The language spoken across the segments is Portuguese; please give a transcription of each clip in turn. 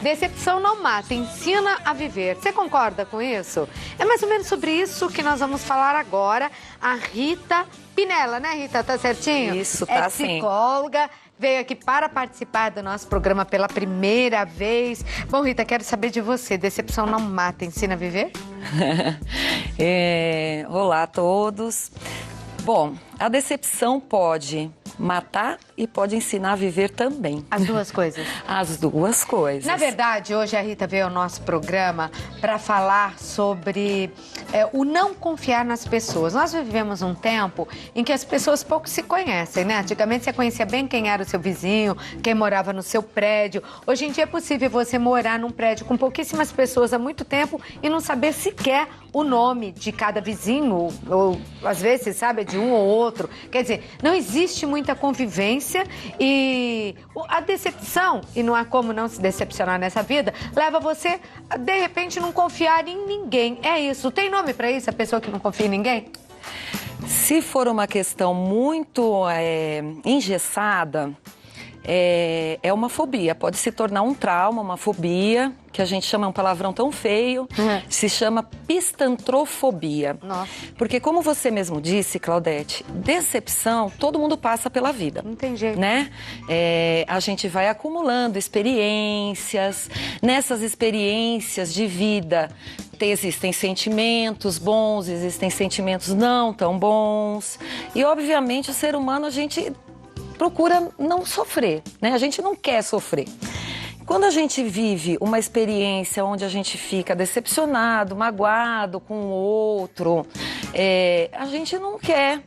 Decepção não mata, ensina a viver. Você concorda com isso? É mais ou menos sobre isso que nós vamos falar agora. A Rita Pinella, né, Rita? Tá certinho? Isso, tá sim. É psicóloga, veio aqui para participar do nosso programa pela primeira vez. Bom, Rita, quero saber de você. Decepção não mata, ensina a viver? Olá a todos. Bom, a decepção pode matar e pode ensinar a viver também. As duas coisas? As duas coisas. Na verdade, hoje a Rita veio ao nosso programa para falar sobre o não confiar nas pessoas. Nós vivemos um tempo em que as pessoas pouco se conhecem, né? Antigamente você conhecia bem quem era o seu vizinho, quem morava no seu prédio. Hoje em dia é possível você morar num prédio com pouquíssimas pessoas há muito tempo e não saber sequer o nome de cada vizinho, ou às vezes, sabe, de um ou outro. Quer dizer, não existe muita convivência e a decepção, e não há como não se decepcionar nessa vida, leva você a, de repente, não confiar em ninguém. É isso. Tem nome pra isso, a pessoa que não confia em ninguém? Se for uma questão muito engessada, é uma fobia. Pode se tornar um trauma, uma fobia, que a gente chama um palavrão tão feio, se chama pistantrofobia. Nossa. Porque como você mesmo disse, Claudete, decepção, todo mundo passa pela vida. Não tem jeito. Né? A gente vai acumulando experiências. Nessas experiências de vida, existem sentimentos bons, existem sentimentos não tão bons. E, obviamente, o ser humano, a gente procura não sofrer, né? A gente não quer sofrer. Quando a gente vive uma experiência onde a gente fica decepcionado, magoado com o outro, a gente não quer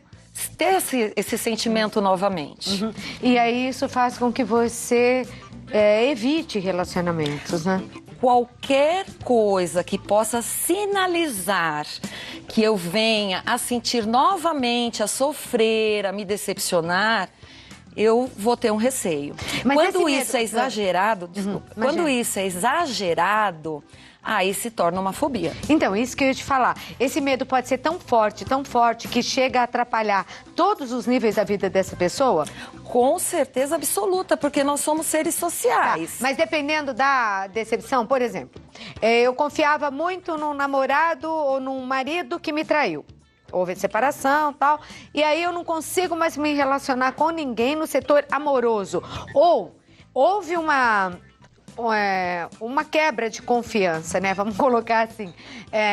ter esse sentimento novamente. Uhum. E aí isso faz com que você evite relacionamentos, né? Qualquer coisa que possa sinalizar que eu venha a sentir novamente, a sofrer, a me decepcionar, eu vou ter um receio. Mas quando isso é exagerado, quando isso é exagerado, aí se torna uma fobia. Então, isso que eu ia te falar. Esse medo pode ser tão forte, que chega a atrapalhar todos os níveis da vida dessa pessoa? Com certeza absoluta, porque nós somos seres sociais. Tá, mas dependendo da decepção, por exemplo, eu confiava muito num namorado ou num marido que me traiu. Houve separação e tal, e aí eu não consigo mais me relacionar com ninguém no setor amoroso. Ou houve uma quebra de confiança, né? Vamos colocar assim,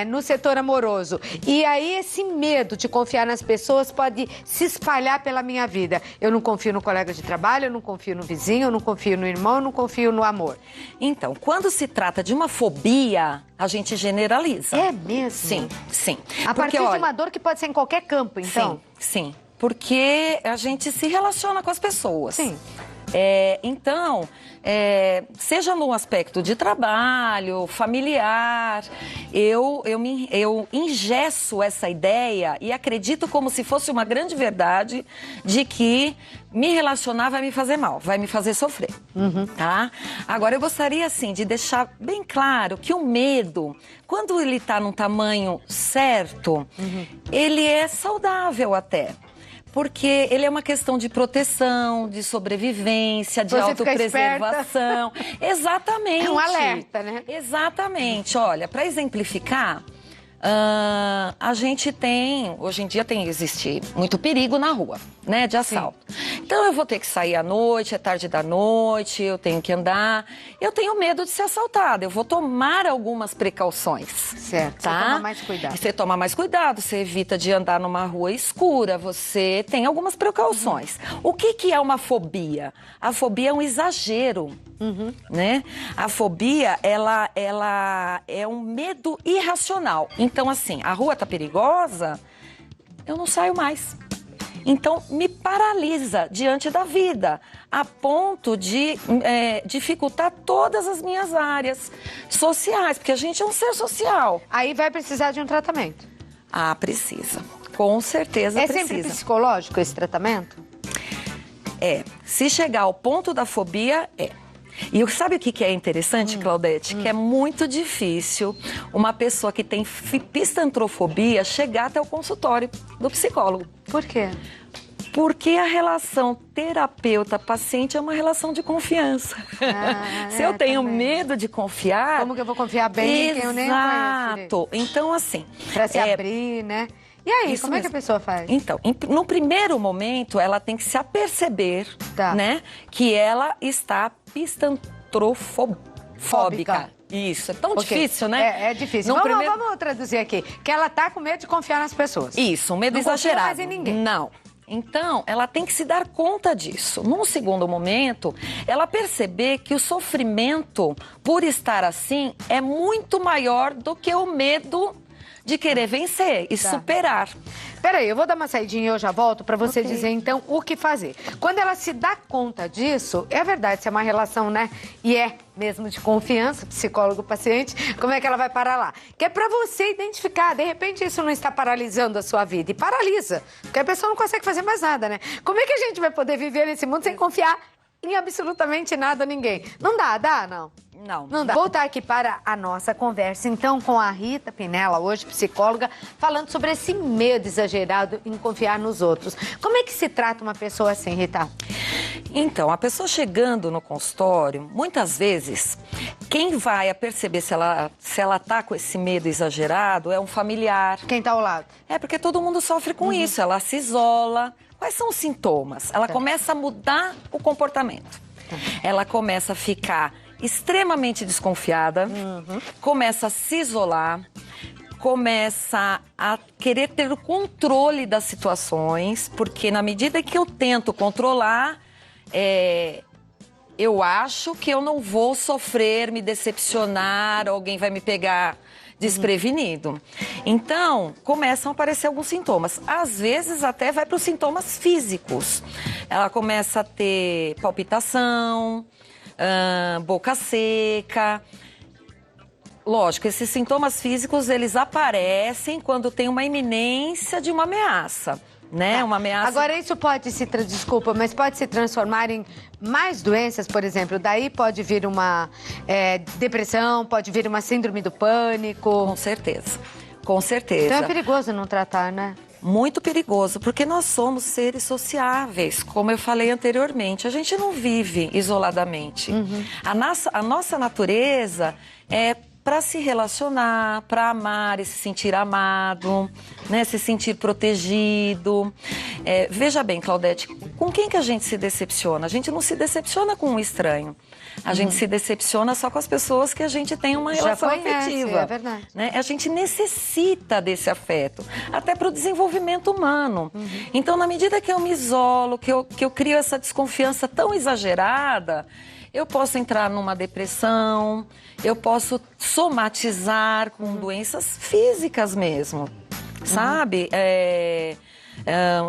no setor amoroso. E aí esse medo de confiar nas pessoas pode se espalhar pela minha vida. Eu não confio no colega de trabalho, eu não confio no vizinho, eu não confio no irmão, eu não confio no amor. Então, quando se trata de uma fobia, a gente generaliza. É mesmo? Sim, sim. A partir de uma dor que pode ser em qualquer campo, então? Sim. Porque a gente se relaciona com as pessoas. Sim. Então, seja no aspecto de trabalho, familiar, eu engesso essa ideia e acredito como se fosse uma grande verdade de que me relacionar vai me fazer mal, vai me fazer sofrer, tá? Agora, eu gostaria, assim, de deixar bem claro que o medo, quando ele está num tamanho certo, ele é saudável até. Porque ele é uma questão de proteção, de sobrevivência, de autopreservação. Exatamente. É um alerta, né? Exatamente. Olha, para exemplificar, a gente tem, hoje em dia existe muito perigo na rua, né, de assalto. Sim. Então eu vou ter que sair à noite, é tarde da noite, eu tenho que andar. Eu tenho medo de ser assaltada, eu vou tomar algumas precauções. Certo, tá? Você toma mais cuidado. Você toma mais cuidado, você evita de andar numa rua escura, você tem algumas precauções. O que é uma fobia? A fobia é um exagero, né? A fobia, ela é um medo irracional. Então, assim, a rua tá perigosa, eu não saio mais. Então, me paralisa diante da vida, a ponto de dificultar todas as minhas áreas sociais, porque a gente é um ser social. Aí vai precisar de um tratamento? Ah, precisa. Com certeza precisa. É sempre psicológico esse tratamento? Se chegar ao ponto da fobia, E sabe o que é interessante, Claudete? Que é muito difícil uma pessoa que tem pistantrofobia chegar até o consultório do psicólogo. Por quê? Porque a relação terapeuta-paciente é uma relação de confiança. Se eu tenho medo de confiar... Como que eu vou confiar bem em quem eu nem conheço? Exato. Então, assim... Para se abrir, né? E aí, como é que a pessoa faz? Então, no primeiro momento, ela tem que se aperceber, né, que ela está pistantrofóbica. Isso, é tão difícil, né? É difícil. Vamos traduzir aqui. Que ela tá com medo de confiar nas pessoas. Isso, um medo exagerado. Não confia mais em ninguém. Não. Então, ela tem que se dar conta disso. Num segundo momento, ela perceber que o sofrimento por estar assim é muito maior do que o medo de querer vencer e superar. Peraí, eu vou dar uma saidinha e eu já volto para você dizer, então, o que fazer. Quando ela se dá conta disso, é verdade, se é uma relação, né? E é mesmo de confiança, psicólogo-paciente, como é que ela vai parar lá? Que é para você identificar, de repente isso não está paralisando a sua vida. E paralisa, porque a pessoa não consegue fazer mais nada, né? Como é que a gente vai poder viver nesse mundo sem confiar em absolutamente nada, ninguém? Não dá, não? Não dá. Voltar aqui para a nossa conversa, então, com a Rita Pinella, hoje psicóloga, falando sobre esse medo exagerado em confiar nos outros. Como é que se trata uma pessoa assim, Rita? Então, a pessoa chegando no consultório, muitas vezes, quem vai a perceber se ela tá com esse medo exagerado é um familiar. Quem tá ao lado? É, porque todo mundo sofre com isso, ela se isola. Quais são os sintomas? Ela começa a mudar o comportamento. Ela começa a ficar extremamente desconfiada, começa a se isolar, começa a querer ter o controle das situações, porque na medida que eu tento controlar, eu acho que eu não vou sofrer, me decepcionar, alguém vai me pegar desprevenido. Então, começam a aparecer alguns sintomas. Às vezes, até vai para os sintomas físicos. Ela começa a ter palpitação, boca seca. Lógico, esses sintomas físicos, eles aparecem quando tem uma iminência de uma ameaça, né? Uma ameaça... Agora, isso pode se... Desculpa, mas pode se transformar em mais doenças, por exemplo. Daí pode vir uma depressão, pode vir uma síndrome do pânico. Com certeza, com certeza. Então é perigoso não tratar, né? Muito perigoso, porque nós somos seres sociáveis, como eu falei anteriormente. A gente não vive isoladamente. A nossa natureza é para se relacionar, para amar e se sentir amado, né? Se sentir protegido. Veja bem, Claudete, com quem que a gente se decepciona? A gente não se decepciona com um estranho. A gente se decepciona só com as pessoas que a gente tem uma relação afetiva. É verdade. Né? A gente necessita desse afeto, até para o desenvolvimento humano. Então, na medida que eu me isolo, que eu crio essa desconfiança tão exagerada, eu posso entrar numa depressão, eu posso somatizar com doenças físicas mesmo, sabe?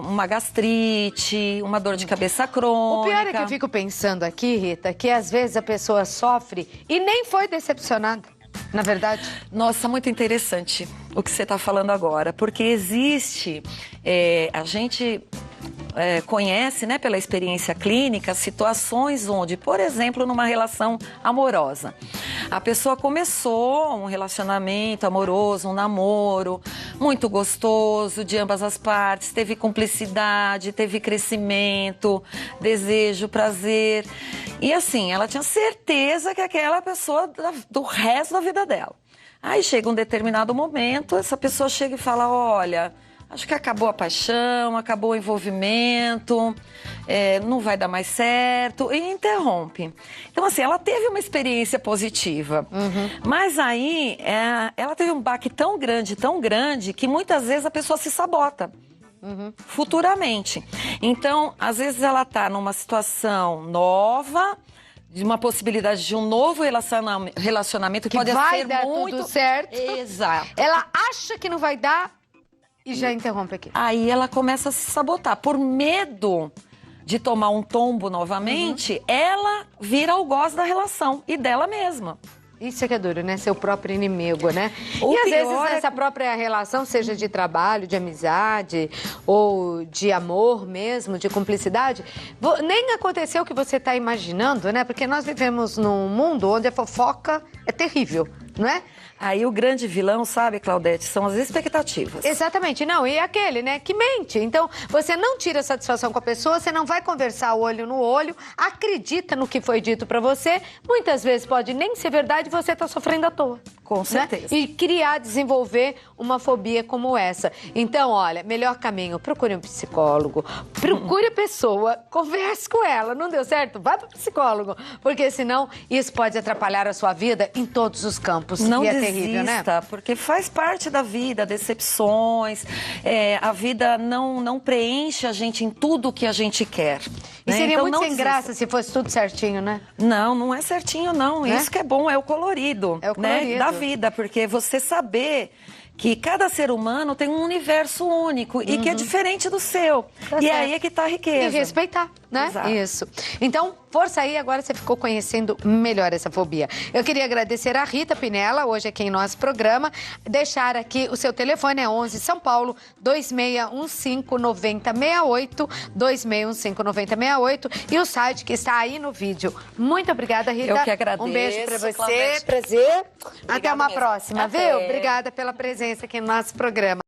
Uma gastrite, uma dor de cabeça crônica. O pior é que eu fico pensando aqui, Rita, que às vezes a pessoa sofre e nem foi decepcionada, na verdade. Nossa, muito interessante o que você está falando agora, porque existe, a gente conhece, né, pela experiência clínica, situações onde, por exemplo, numa relação amorosa, a pessoa começou um relacionamento amoroso, um namoro muito gostoso de ambas as partes, teve cumplicidade, teve crescimento, desejo, prazer. E assim, ela tinha certeza que aquela pessoa do resto da vida dela. Aí chega um determinado momento, essa pessoa chega e fala, olha, acho que acabou a paixão, acabou o envolvimento, não vai dar mais certo, e interrompe. Então, assim, ela teve uma experiência positiva, mas aí ela teve um baque tão grande, que muitas vezes a pessoa se sabota. Futuramente. Então, às vezes ela está numa situação nova, de uma possibilidade de um novo relacionamento que pode vai ser dar muito tudo certo. Exato. Ela acha que não vai dar e já interrompe aqui. Aí ela começa a se sabotar. Por medo de tomar um tombo novamente, ela vira algoz da relação e dela mesma. Isso é que é duro, né? Ser o próprio inimigo, né? O e às vezes pior nessa própria relação, seja de trabalho, de amizade ou de amor mesmo, de cumplicidade, nem aconteceu o que você está imaginando, né? Porque nós vivemos num mundo onde a fofoca é terrível, não é? Aí o grande vilão, sabe, Claudete, são as expectativas. Exatamente, não, e aquele, né, que mente. Então, você não tira satisfação com a pessoa, você não vai conversar olho no olho, acredita no que foi dito pra você, muitas vezes pode nem ser verdade e você tá sofrendo à toa. Com certeza. Né? E desenvolver uma fobia como essa. Então, olha, melhor caminho, procure um psicólogo, procure a pessoa, converse com ela, não deu certo? Vai pro psicólogo, porque senão isso pode atrapalhar a sua vida em todos os campos. Não e é desista, terrível, né? porque faz parte da vida, decepções, a vida não preenche a gente em tudo que a gente quer. E seria então, muito não sem desista. graça se fosse tudo certinho, né? Não é certinho, não. Né? Isso que é bom, é o colorido, É o colorido. da vida, porque você saber que cada ser humano tem um universo único e que é diferente do seu. Tá e certo. aí é que tá a E riqueza. respeitar, né? Exato. Isso. Então, força aí, agora você ficou conhecendo melhor essa fobia. Eu queria agradecer a Rita Pinella, hoje aqui em nosso programa, deixar aqui o seu telefone, é 11 São Paulo, 2615-9068, 2615-9068, e o site que está aí no vídeo. Muito obrigada, Rita. Eu que agradeço, Um beijo pra você, Claudete. prazer. Até Obrigada uma mesmo. próxima, Até. viu? Obrigada pela presença aqui no nosso programa.